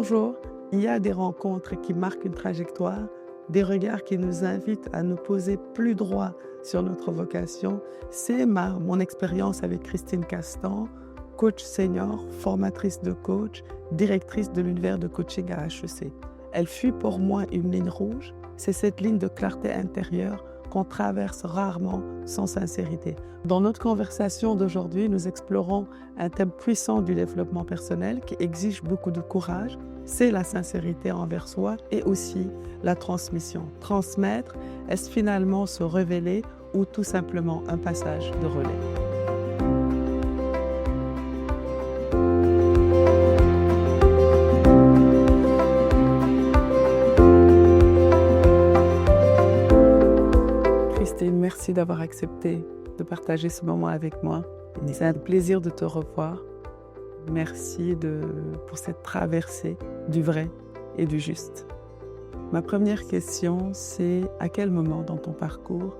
Bonjour, il y a des rencontres qui marquent une trajectoire, des regards qui nous invitent à nous poser plus droit sur notre vocation. C'est mon expérience avec Christine Castan, coach senior, formatrice de coach, directrice de l'univers de coaching à HEC. Elle fut pour moi une ligne rouge, c'est cette ligne de clarté intérieure qu'on traverse rarement sans sincérité. Dans notre conversation d'aujourd'hui, nous explorons un thème puissant du développement personnel qui exige beaucoup de courage. C'est la sincérité envers soi et aussi la transmission. Transmettre, est-ce finalement se révéler ou tout simplement un passage de relais? Christine, merci d'avoir accepté de partager ce moment avec moi. C'est un plaisir de te revoir. Merci pour cette traversée du vrai et du juste. Ma première question, c'est à quel moment dans ton parcours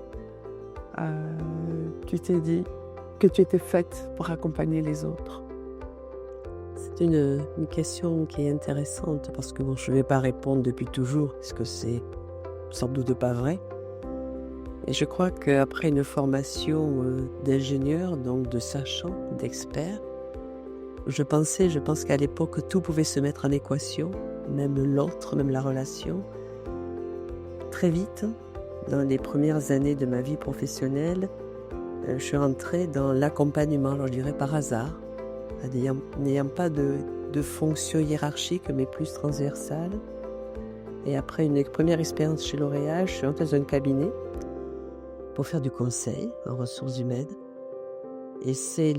tu t'es dit que tu étais faite pour accompagner les autres? C'est une question qui est intéressante parce que je ne vais pas répondre depuis toujours, parce que c'est sans doute pas vrai. Et je crois qu'après une formation d'ingénieur, donc de sachant, d'expert, je pense qu'à l'époque, tout pouvait se mettre en équation, même l'autre, même la relation. Très vite, dans les premières années de ma vie professionnelle, je suis rentrée dans l'accompagnement, alors je dirais par hasard, n'ayant pas de fonction hiérarchique, mais plus transversale. Et après une première expérience chez L'Oréal, je suis rentrée dans un cabinet pour faire du conseil en ressources humaines. Et c'est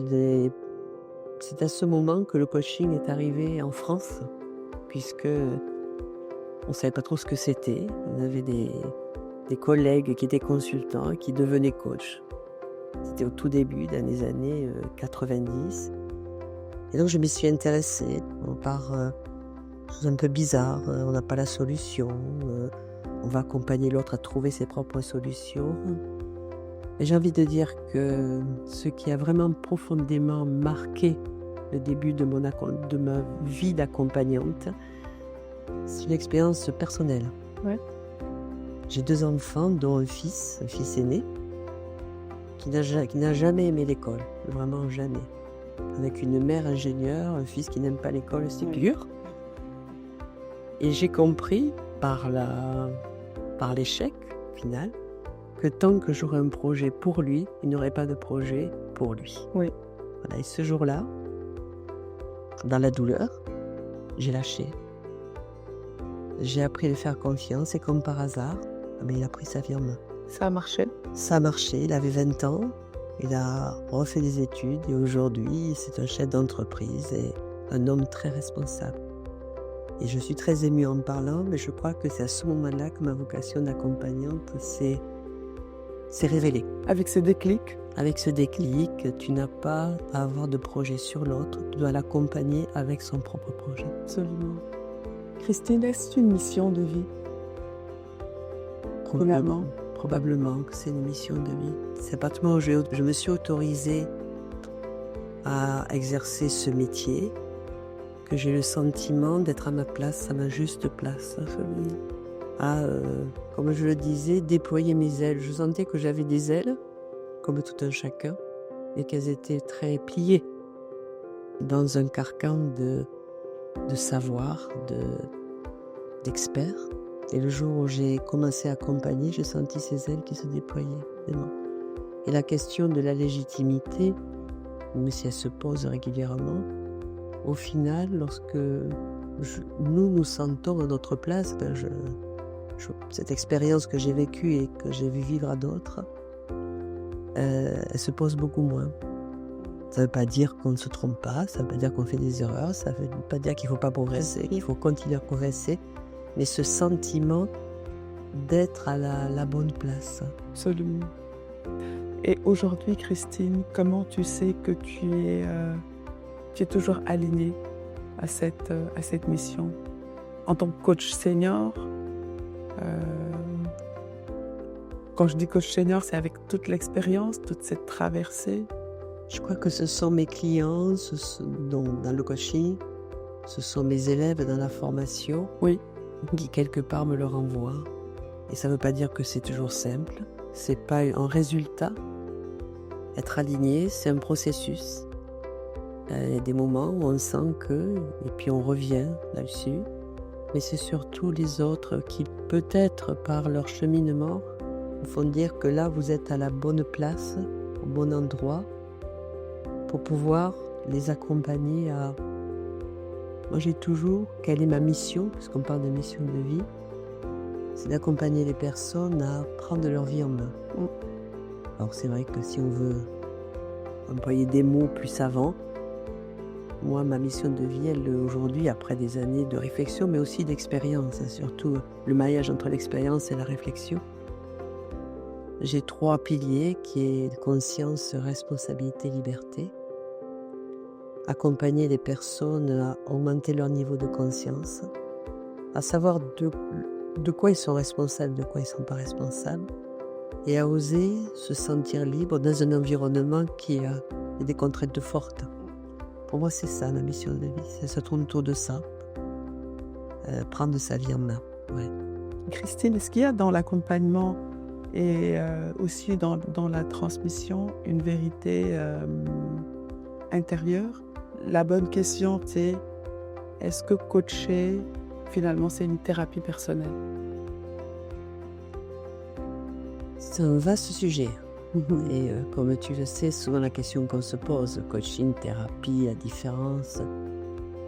à ce moment que le coaching est arrivé en France, puisque on ne savait pas trop ce que c'était. On avait des collègues qui étaient consultants et qui devenaient coachs. C'était au tout début dans les années 90. Et donc je m'y suis intéressée par choses un peu bizarres. On n'a pas la solution. On va accompagner l'autre à trouver ses propres solutions. Et j'ai envie de dire que ce qui a vraiment profondément marqué le début de ma vie d'accompagnante, c'est une expérience personnelle. Ouais. J'ai 2 enfants, dont un fils aîné, qui n'a jamais aimé l'école, vraiment jamais. Avec une mère ingénieure, un fils qui n'aime pas l'école, c'est dur. Et j'ai compris par l'échec final, que tant que j'aurais un projet pour lui, il n'y aurait pas de projet pour lui. Oui. Voilà, et ce jour-là, dans la douleur, j'ai lâché. J'ai appris à lui faire confiance et comme par hasard, il a pris sa vie en main. Ça a marché? Ça a marché, il avait 20 ans, il a refait des études et aujourd'hui, c'est un chef d'entreprise et un homme très responsable. Et je suis très émue en parlant, mais je crois que c'est à ce moment-là que ma vocation d'accompagnante s'est révélée. Avec ce déclic? Avec ce déclic, tu n'as pas à avoir de projet sur l'autre, tu dois l'accompagner avec son propre projet. Absolument. Christine, est-ce une mission de vie? Probablement que c'est une mission de vie. C'est à partir du moment où je me suis autorisée à exercer ce métier, que j'ai le sentiment d'être à ma place, à ma juste place. Comme je le disais, déployer mes ailes. Je sentais que j'avais des ailes, comme tout un chacun, et qu'elles étaient très pliées dans un carcan de savoir, d'experts. Et le jour où j'ai commencé à accompagner, j'ai senti ces ailes qui se déployaient. Vraiment. Et la question de la légitimité, même si elle se pose régulièrement, au final, lorsque nous sentons à notre place, cette expérience que j'ai vécue et que j'ai vu vivre à d'autres, elle se pose beaucoup moins. Ça ne veut pas dire qu'on ne se trompe pas, ça ne veut pas dire qu'on fait des erreurs, ça ne veut pas dire qu'il ne faut pas progresser, qu'il faut continuer à progresser, mais ce sentiment d'être à la bonne place. Absolument. Et aujourd'hui, Christine, comment tu sais que tu es toujours alignée à cette mission? En tant que coach senior, quand je dis coach senior, c'est avec toute l'expérience, toute cette traversée. Je crois que ce sont mes clients dans le coaching ce sont mes élèves dans la formation Oui, qui quelque part me le renvoient. Et ça ne veut pas dire que c'est toujours simple. C'est pas un résultat. Être aligné, c'est un processus. Il y a des moments où on sent que, et puis on revient là-dessus. Mais c'est surtout les autres qui, peut-être par leur cheminement, vous font dire que là, vous êtes à la bonne place, au bon endroit, pour pouvoir les accompagner à... Moi, j'ai toujours, quelle est ma mission, puisqu'on parle de mission de vie, c'est d'accompagner les personnes à prendre leur vie en main. Alors c'est vrai que si on veut employer des mots plus savants, moi, ma mission de vie, elle, aujourd'hui, après des années de réflexion, mais aussi d'expérience, surtout le maillage entre l'expérience et la réflexion, j'ai 3 piliers qui est conscience, responsabilité, liberté. Accompagner les personnes à augmenter leur niveau de conscience, à savoir de quoi ils sont responsables, de quoi ils ne sont pas responsables, et à oser se sentir libre dans un environnement qui a des contraintes fortes. Pour moi, c'est ça, ma mission de vie. Ça tourne autour de ça. Prendre sa vie en main. Ouais. Christine, est-ce qu'il y a dans l'accompagnement et aussi dans la transmission une vérité intérieure? La bonne question, c'est est-ce que coacher, finalement, c'est une thérapie personnelle? C'est un vaste sujet. Et comme tu le sais, souvent la question qu'on se pose, coaching, thérapie, la différence.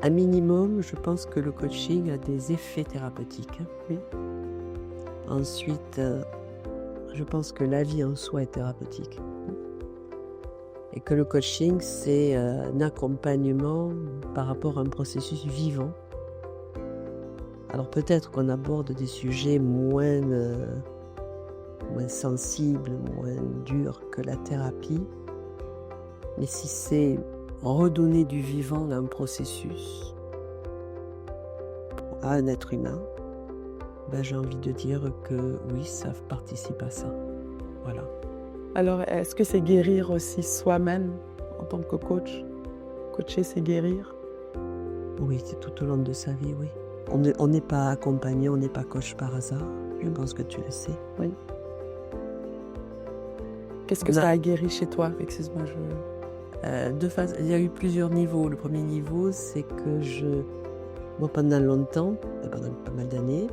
À minimum, je pense que le coaching a des effets thérapeutiques. Oui. Ensuite, je pense que la vie en soi est thérapeutique. Et que le coaching, c'est un accompagnement par rapport à un processus vivant. Alors peut-être qu'on aborde des sujets moins sensibles, moins durs que la thérapie. Mais si c'est redonner du vivant à un processus, à un être humain, ben j'ai envie de dire que oui, ça participe à ça. Voilà. Alors, est-ce que c'est guérir aussi soi-même en tant que coach? Coacher, c'est guérir? Oui, c'est tout au long de sa vie, oui. On n'est pas accompagné, on n'est pas coach par hasard. Je pense que tu le sais. Oui. Qu'est-ce que ça a guéri chez toi? Excuse-moi, il y a eu plusieurs niveaux. Le premier niveau, c'est que moi, pendant longtemps, pendant pas mal d'années,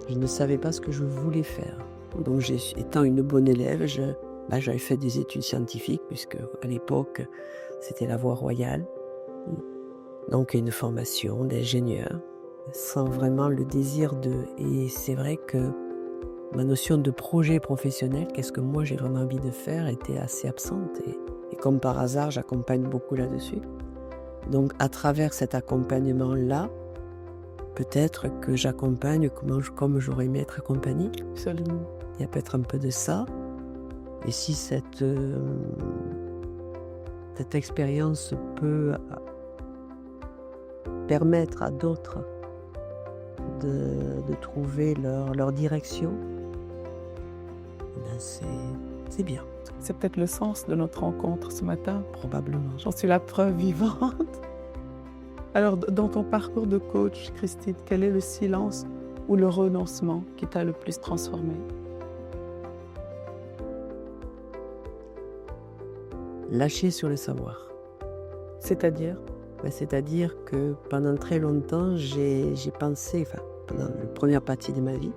je ne savais pas ce que je voulais faire. Donc, étant une bonne élève, j'avais fait des études scientifiques, puisque à l'époque, c'était la voie royale. Donc, une formation d'ingénieur, sans vraiment le désir de... Et c'est vrai que ma notion de projet professionnel, qu'est-ce que moi j'ai vraiment envie de faire, était assez absente. Et comme par hasard, j'accompagne beaucoup là-dessus. Donc, à travers cet accompagnement-là, peut-être que j'accompagne comme j'aurais aimé être accompagnée. Absolument. Il y a peut-être un peu de ça. Et si cette expérience peut permettre à d'autres de trouver leur direction, ben c'est bien. C'est peut-être le sens de notre rencontre ce matin. Probablement. J'en suis la preuve vivante. Alors, dans ton parcours de coach, Christine, quel est le silence ou le renoncement qui t'a le plus transformé? Lâcher sur le savoir. C'est-à-dire? C'est-à-dire que pendant très longtemps, j'ai pensé, pendant la première partie de ma vie,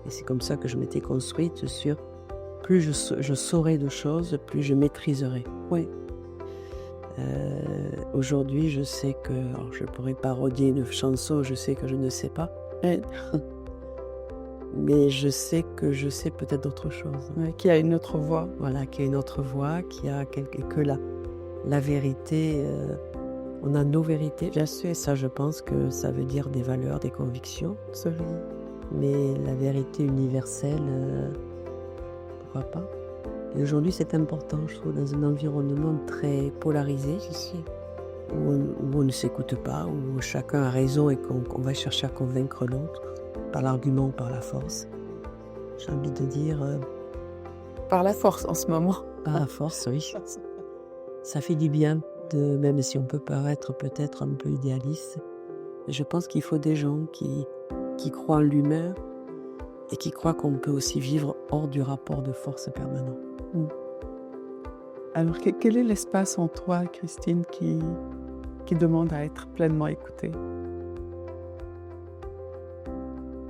et c'est comme ça que je m'étais construite sur plus je saurais de choses, plus je maîtriserais. Oui. Aujourd'hui, je sais que, alors je pourrais parodier une chanson, je sais que je ne sais pas, mais je sais que je sais peut-être d'autres choses. Oui, qu'il y a une autre voie. Voilà, qu'il y a une autre voie, que la vérité, on a nos vérités, bien sûr, et ça je pense que ça veut dire des valeurs, des convictions. Absolument. Mais la vérité universelle, pourquoi pas? Et aujourd'hui, c'est important, je trouve, dans un environnement très polarisé, où on ne s'écoute pas, où chacun a raison et qu'on va chercher à convaincre l'autre, par l'argument ou par la force. J'ai envie de dire... Par la force en ce moment. Par la force, oui. Ça fait du bien même si on peut paraître peut-être un peu idéaliste, je pense qu'il faut des gens qui croient en l'humain et qui croient qu'on peut aussi vivre hors du rapport de force permanent. Mm. Alors, quel est l'espace en toi, Christine, qui demande à être pleinement écoutée?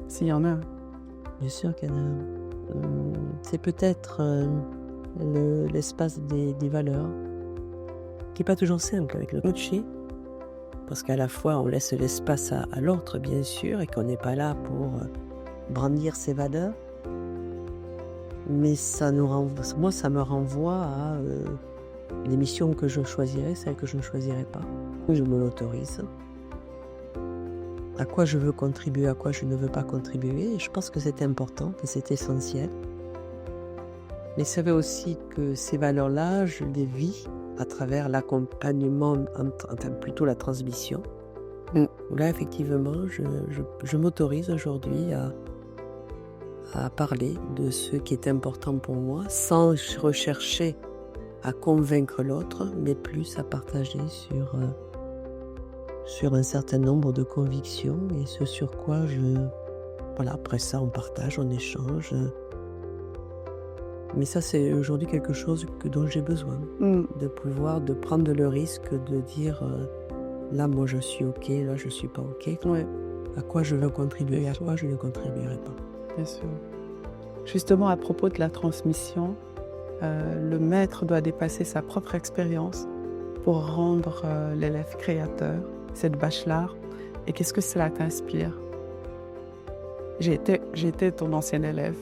S'il y en a un. Bien sûr qu'il y en a un. C'est peut-être l'espace des valeurs, qui n'est pas toujours simple avec le coaching, parce qu'à la fois on laisse l'espace à l'autre, bien sûr, et qu'on n'est pas là pour brandir ses valeurs, mais moi ça me renvoie à les missions que je choisirais, celles que je ne choisirais pas, que je me l'autorise, à quoi je veux contribuer, à quoi je ne veux pas contribuer, et je pense que c'est important, que c'est essentiel. Mais c'est vrai aussi que ces valeurs-là, je les vis à travers l'accompagnement, enfin plutôt la transmission. Là, effectivement, je m'autorise aujourd'hui à parler de ce qui est important pour moi, sans rechercher à convaincre l'autre, mais plus à partager sur un certain nombre de convictions et ce sur quoi voilà, après ça, on partage, on échange. Mais ça, c'est aujourd'hui quelque chose dont j'ai besoin, de pouvoir, de prendre le risque de dire là, moi, je suis OK, là, je suis pas OK. Ouais. À quoi je veux contribuer, à quoi je ne contribuerai pas. Bien sûr. Justement, à propos de la transmission, le maître doit dépasser sa propre expérience pour rendre l'élève créateur, cette bachelard. Et qu'est-ce que cela t'inspire? J'ai été ton ancien élève.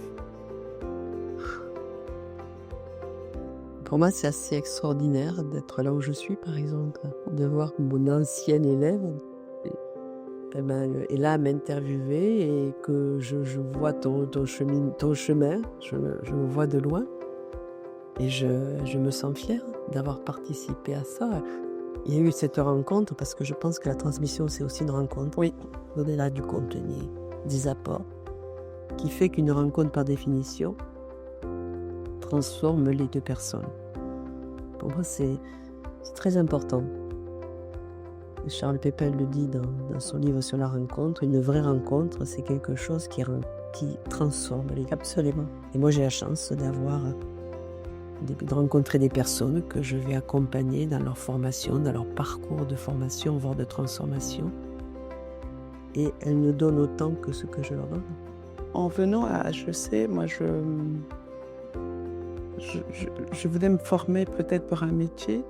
Pour moi, c'est assez extraordinaire d'être là où je suis, par exemple, de voir mon ancien élève est là à m'interviewer et que je vois ton chemin, je le vois de loin et je me sens fière d'avoir participé à ça. Il y a eu cette rencontre parce que je pense que la transmission, c'est aussi une rencontre. Oui. Donner là du contenu, des apports, qui fait qu'une rencontre, par définition, transforme les deux personnes. Pour moi, c'est très important. Charles Pépin le dit dans son livre sur la rencontre, une vraie rencontre, c'est quelque chose qui transforme les deux. Absolument. Et moi, j'ai la chance de rencontrer des personnes que je vais accompagner dans leur formation, dans leur parcours de formation, voire de transformation. Et elles me donnent autant que ce que je leur donne. En venant à HEC, moi, je voulais me former peut-être pour un métier,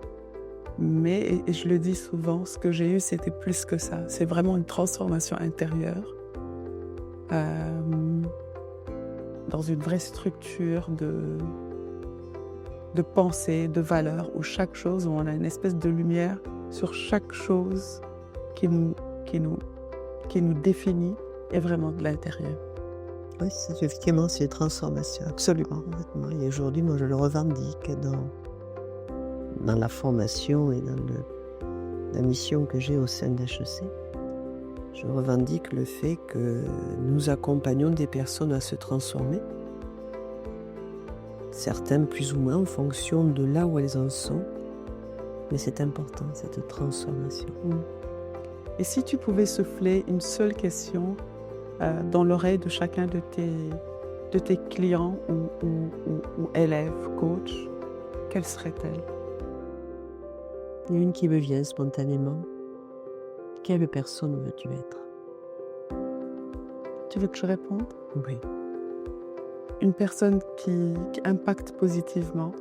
mais, et je le dis souvent, ce que j'ai eu, c'était plus que ça. C'est vraiment une transformation intérieure dans une vraie structure de pensée, de valeurs, où chaque chose, où on a une espèce de lumière sur chaque chose qui nous définit, est vraiment de l'intérieur. Oui, effectivement, c'est une transformation, absolument. Et aujourd'hui, moi, je le revendique dans la formation et dans la mission que j'ai au sein d'HEC. Je revendique le fait que nous accompagnons des personnes à se transformer, certains plus ou moins en fonction de là où elles en sont, mais c'est important, cette transformation. Et si tu pouvais souffler une seule question dans l'oreille de chacun de tes clients ou élèves, coachs, quelle serait-elle? Il y a une qui me vient spontanément. Quelle personne veux-tu être? Tu veux que je réponde? Oui. Une personne qui impacte positivement,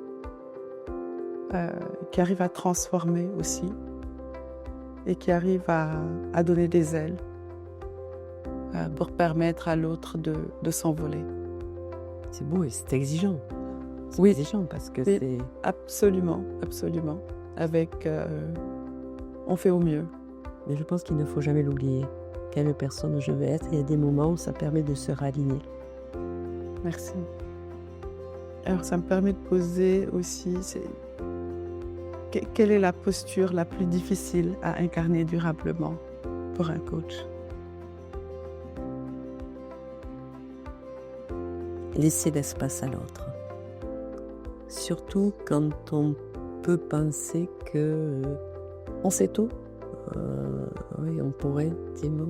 qui arrive à transformer aussi, et qui arrive à donner des ailes pour permettre à l'autre de s'envoler. C'est beau et c'est exigeant. C'est Oui. exigeant parce que C'est- c'est... Absolument, absolument. Avec, on fait au mieux. Mais je pense qu'il ne faut jamais l'oublier. Quelle personne je veux être. Il y a des moments où ça permet de se raligner. Merci. Alors, ça me permet de poser aussi, quelle est la posture la plus difficile à incarner durablement pour un coach? Laisser l'espace à l'autre. Surtout quand on peut penser que On sait tout. Oui, on pourrait, effectivement.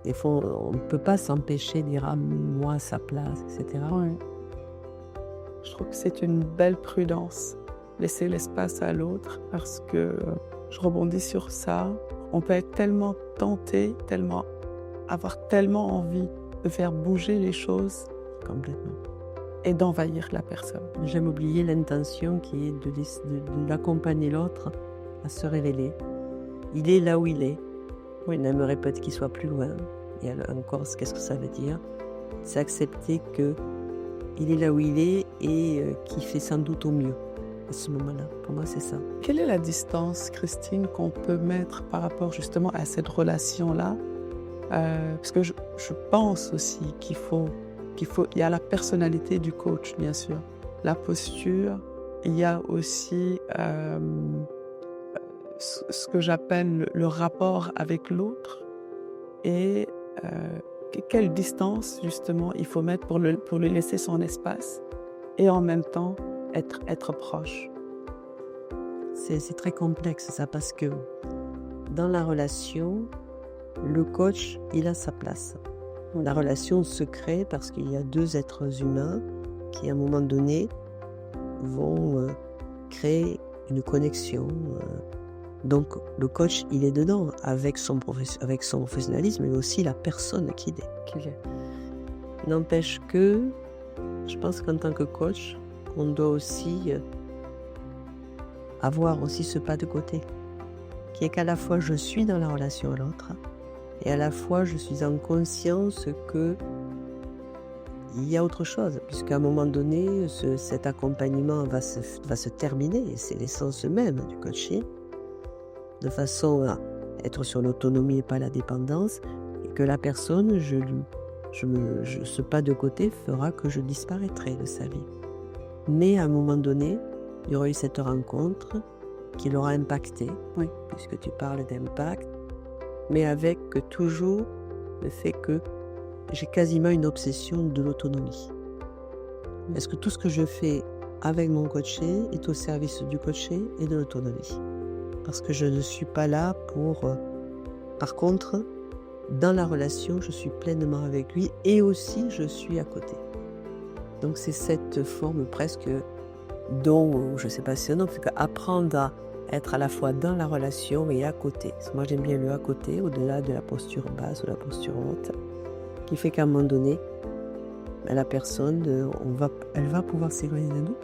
Des fois, on ne peut pas s'empêcher de dire « Ah, moi, à sa place », etc. Ouais. Je trouve que c'est une belle prudence, laisser l'espace à l'autre, parce que je rebondis sur ça. On peut être tellement tenté, avoir tellement envie de faire bouger les choses Complètement. et d'envahir la personne. J'aime oublier l'intention qui est de l'accompagner l'autre à se révéler. Il est là où il est. Oui, il aimerait peut-être qu'il soit plus loin. Et encore, qu'est-ce que ça veut dire? C'est accepter qu'il est là où il est et qu'il fait sans doute au mieux à ce moment-là. Pour moi, c'est ça. Quelle est la distance, Christine, qu'on peut mettre par rapport justement à cette relation-là? Parce que je pense aussi il y a la personnalité du coach, bien sûr, la posture, il y a aussi ce que j'appelle le rapport avec l'autre et quelle distance justement il faut mettre pour lui laisser son espace et en même temps être proche. C'est très complexe ça parce que dans la relation, le coach, il a sa place. La relation se crée parce qu'il y a deux êtres humains qui, à un moment donné, vont créer une connexion. Donc, le coach, il est dedans avec son professionnalisme, mais aussi la personne qu'il est. N'empêche que, je pense qu'en tant que coach, on doit aussi avoir aussi ce pas de côté, qui est qu'à la fois je suis dans la relation à l'autre, et à la fois je suis en conscience que il y a autre chose, puisqu'à un moment donné, cet accompagnement va se terminer, et c'est l'essence même du coaching, de façon à être sur l'autonomie et pas la dépendance, et que la personne, ce pas de côté fera que je disparaîtrai de sa vie. Mais à un moment donné, il y aura eu cette rencontre qui l'aura impacté, Oui. puisque tu parles d'impact, mais avec toujours le fait que j'ai quasiment une obsession de l'autonomie. Est-ce que tout ce que je fais avec mon coaché est au service du coaché et de l'autonomie? Parce que je ne suis pas là pour... Par contre, dans la relation, je suis pleinement avec lui et aussi je suis à côté. Donc c'est cette forme presque dont, je ne sais pas si c'est un nom, c'est apprendre à être à la fois dans la relation et à côté. Parce que moi j'aime bien le à côté, au-delà de la posture basse ou la posture haute, qui fait qu'à un moment donné, la personne, elle va pouvoir s'éloigner de nous.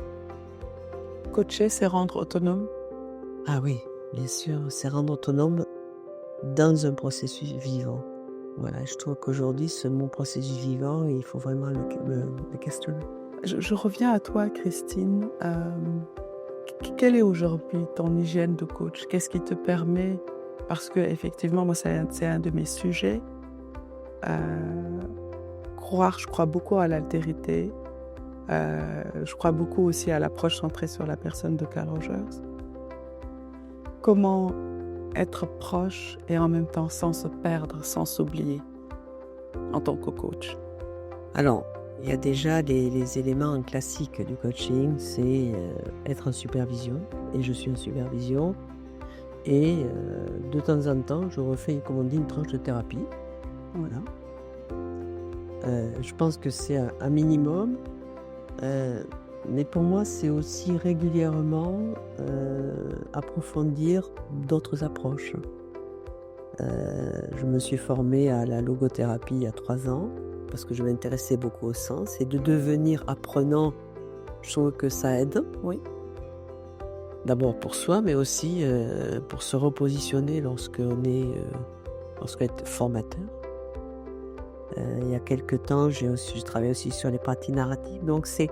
Coacher, c'est rendre autonome. Ah oui, bien sûr, c'est rendre autonome dans un processus vivant. Voilà, je trouve qu'aujourd'hui, ce mot processus vivant, il faut vraiment le questionner. Je reviens à toi, Christine. Quelle est aujourd'hui ton hygiène de coach? Qu'est-ce qui te permet, parce que effectivement, moi, c'est un de mes sujets, je crois beaucoup à l'altérité. Je crois beaucoup aussi à l'approche centrée sur la personne de Carl Rogers. Comment être proche et en même temps sans se perdre, sans s'oublier en tant que coach? Alors, il y a déjà les éléments classiques du coaching, c'est être en supervision, et je suis en supervision, et de temps en temps, je refais, comme on dit, une tranche de thérapie. Voilà. Je pense que c'est un minimum, mais pour moi, c'est aussi régulièrement approfondir d'autres approches. Je me suis formée à la logothérapie il y a 3 ans, parce que je m'intéressais beaucoup au sens, et de devenir apprenant, je trouve que ça aide, oui. D'abord pour soi, mais aussi pour se repositionner lorsqu'on est formateur. Il y a quelques temps, je travaille aussi sur les pratiques narratives, donc c'est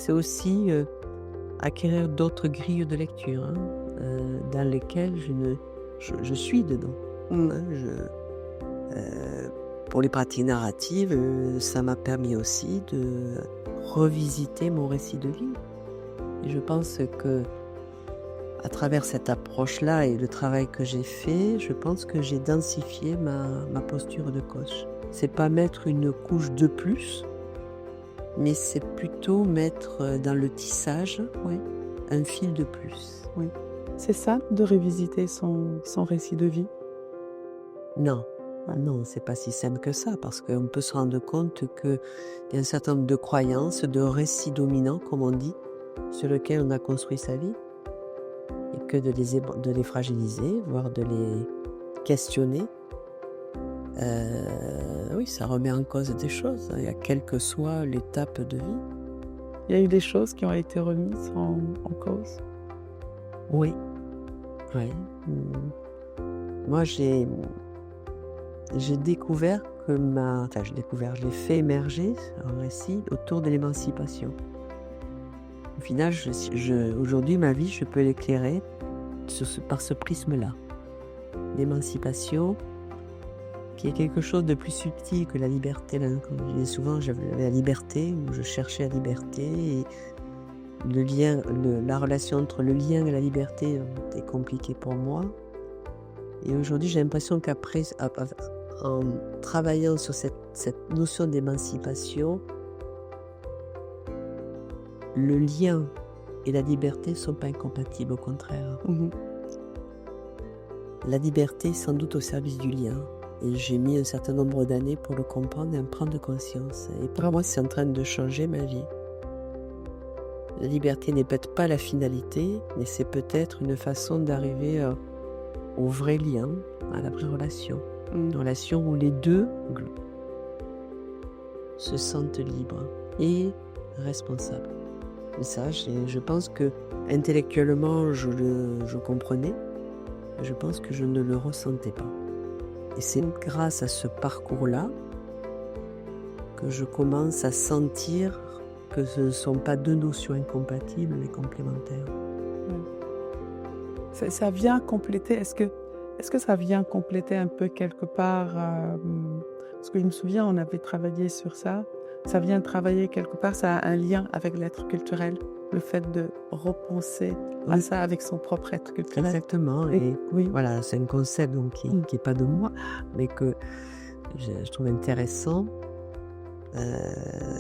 aussi acquérir d'autres grilles de lecture, dans lesquelles je suis dedans. Pour les pratiques narratives, ça m'a permis aussi de revisiter mon récit de vie. Et je pense que à travers cette approche-là et le travail que j'ai fait, je pense que j'ai densifié ma posture de coach. C'est pas mettre une couche de plus, mais c'est plutôt mettre dans le tissage, un fil de plus. Oui. C'est simple de revisiter son récit de vie? Non, non, c'est pas si simple que ça, parce qu'on peut se rendre compte qu'il y a un certain nombre de croyances, de récits dominants, comme on dit, sur lesquels on a construit sa vie, et que de les fragiliser, voire de les questionner, oui, ça remet en cause des choses, hein, quelle que soit l'étape de vie. Il y a eu des choses qui ont été remises en cause? Oui, oui. Moi, j'ai découvert que j'ai fait émerger un récit autour de l'émancipation. Au final, aujourd'hui, ma vie, je peux l'éclairer par ce prisme-là. L'émancipation, qui est quelque chose de plus subtil que la liberté. Là, comme je disais souvent, j'avais la liberté, où je cherchais la liberté, et la relation entre le lien et la liberté était compliquée pour moi. Et aujourd'hui, j'ai l'impression qu'après, en travaillant sur cette notion d'émancipation, le lien et la liberté ne sont pas incompatibles, au contraire. Mmh. La liberté est sans doute au service du lien. Et j'ai mis un certain nombre d'années pour le comprendre et en prendre conscience. Et pour moi, c'est en train de changer ma vie. La liberté n'est peut-être pas la finalité, mais c'est peut-être une façon d'arriver au vrai lien, à la vraie relation. Une relation où les deux se sentent libres et responsables. Et ça, je pense que intellectuellement, je comprenais, mais je pense que je ne le ressentais pas. Et c'est grâce à ce parcours-là que je commence à sentir que ce ne sont pas deux notions incompatibles, mais complémentaires. Ça vient compléter, est-ce que ça vient compléter un peu quelque part, parce que je me souviens, on avait travaillé sur ça, ça vient travailler quelque part, ça a un lien avec l'être culturel, le fait de repenser à ça avec son propre être culturel. Exactement, et oui, voilà, c'est un concept donc, qui n'est pas de moi, mais que je trouve intéressant.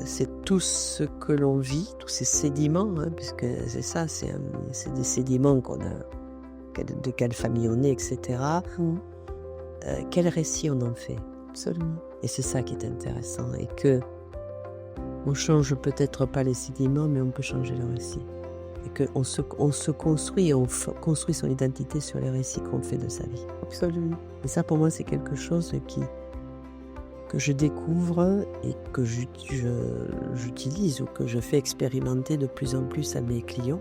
C'est tout ce que l'on vit, tous ces sédiments, hein, puisque c'est ça, c'est des sédiments qu'on a, de quelle famille on est, etc. Quel récit on en fait? Absolument. Et c'est ça qui est intéressant, et que on change peut-être pas les sédiments, mais on peut changer le récit. Et qu'on se construit, et on construit son identité sur les récits qu'on fait de sa vie. Absolument. Et ça, pour moi, c'est quelque chose que je découvre et que j'utilise ou que je fais expérimenter de plus en plus à mes clients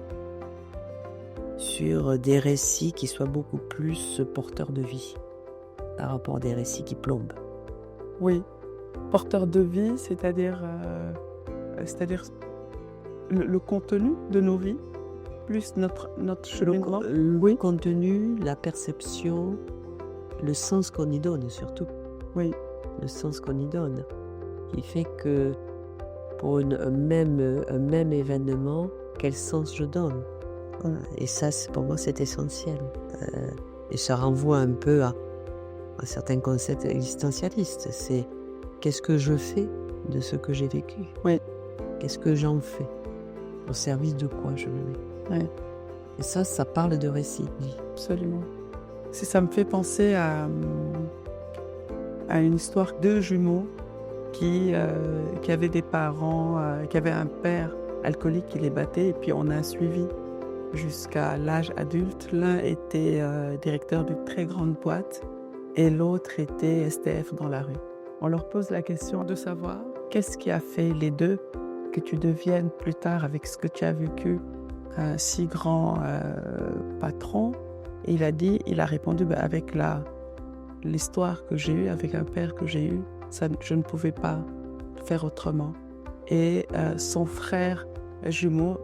sur des récits qui soient beaucoup plus porteurs de vie par rapport à des récits qui plombent. Oui, porteurs de vie, c'est-à-dire le contenu de nos vies, plus notre cheminement. Le contenu, la perception, le sens qu'on y donne surtout. Oui. Le sens qu'on y donne, qui fait que pour un même événement, quel sens je donne. Voilà. Et ça, pour moi, c'est essentiel. Et ça renvoie un peu à certains concepts existentialistes. C'est qu'est-ce que je fais de ce que j'ai vécu? Oui. Qu'est-ce que j'en fais? Au service de quoi je le mets? Oui. Et ça parle de récit. Absolument. Ça me fait penser à une histoire de jumeaux qui avaient des parents, qui avaient un père alcoolique qui les battait, et puis on a suivi jusqu'à l'âge adulte. L'un était directeur d'une très grande boîte et l'autre était SDF dans la rue. On leur pose la question de savoir qu'est-ce qui a fait les deux que tu deviennes plus tard, avec ce que tu as vécu, un si grand patron. Et il a répondu avec l'histoire que j'ai eue, avec un père que j'ai eu, je ne pouvais pas faire autrement. Et son frère jumeau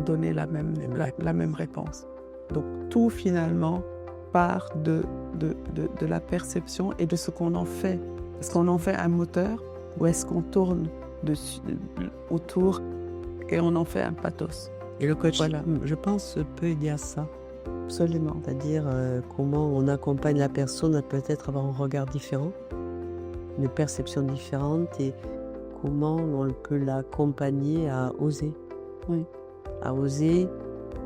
donnait la même réponse. Donc tout finalement part de la perception et de ce qu'on en fait. Est-ce qu'on en fait un moteur ou est-ce qu'on tourne autour et on en fait un pathos? Et le coaching, voilà, je pense, peut aider à ça. Absolument. C'est-à-dire comment on accompagne la personne à peut-être avoir un regard différent, une perception différente, et comment on peut l'accompagner à oser. Oui. À oser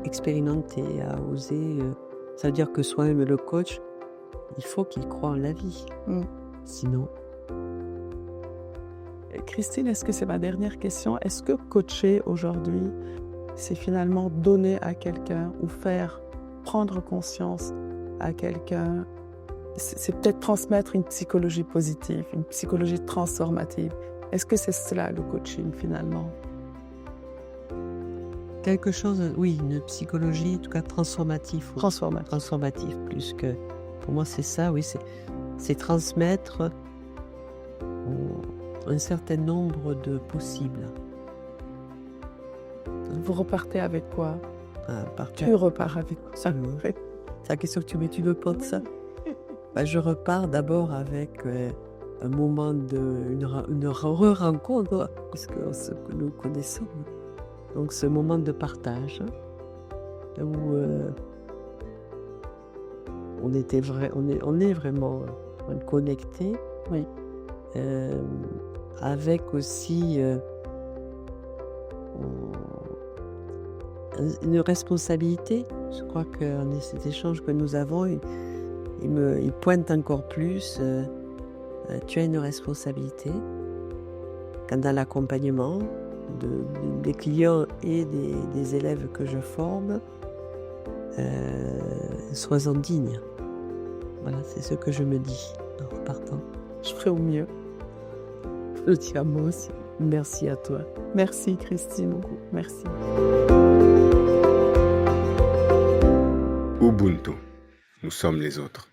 expérimenter, à oser Ça veut dire que soi-même le coach, il faut qu'il croie en la vie. Mm. Sinon, Christine, est-ce que c'est ma dernière question? Est-ce que coacher aujourd'hui, c'est finalement donner à quelqu'un ou faire prendre conscience à quelqu'un? C'est peut-être transmettre une psychologie positive, une psychologie transformative. Est-ce que c'est cela le coaching finalement? quelque chose, oui, une psychologie, en tout cas transformative. Transformative. Transformative, plus que... Pour moi, c'est ça, oui, c'est transmettre un certain nombre de possibles. Vous repartez avec quoi? Tu repars avec quoi? Ça, c'est la question que tu me poses, ça. Je repars d'abord avec un moment une re-rencontre, parce que nous connaissons. Donc ce moment de partage, où on est vraiment connectés, oui. avec aussi une responsabilité. Je crois que cet échange que nous avons, il pointe encore plus. Tu as une responsabilité quand dans l'accompagnement des clients et des élèves que je forme, sois-en digne. Voilà, c'est ce que je me dis en repartant. Je ferai au mieux. Je dis à moi aussi. Merci à toi. Merci Christine. Merci. Ubuntu, nous sommes les autres.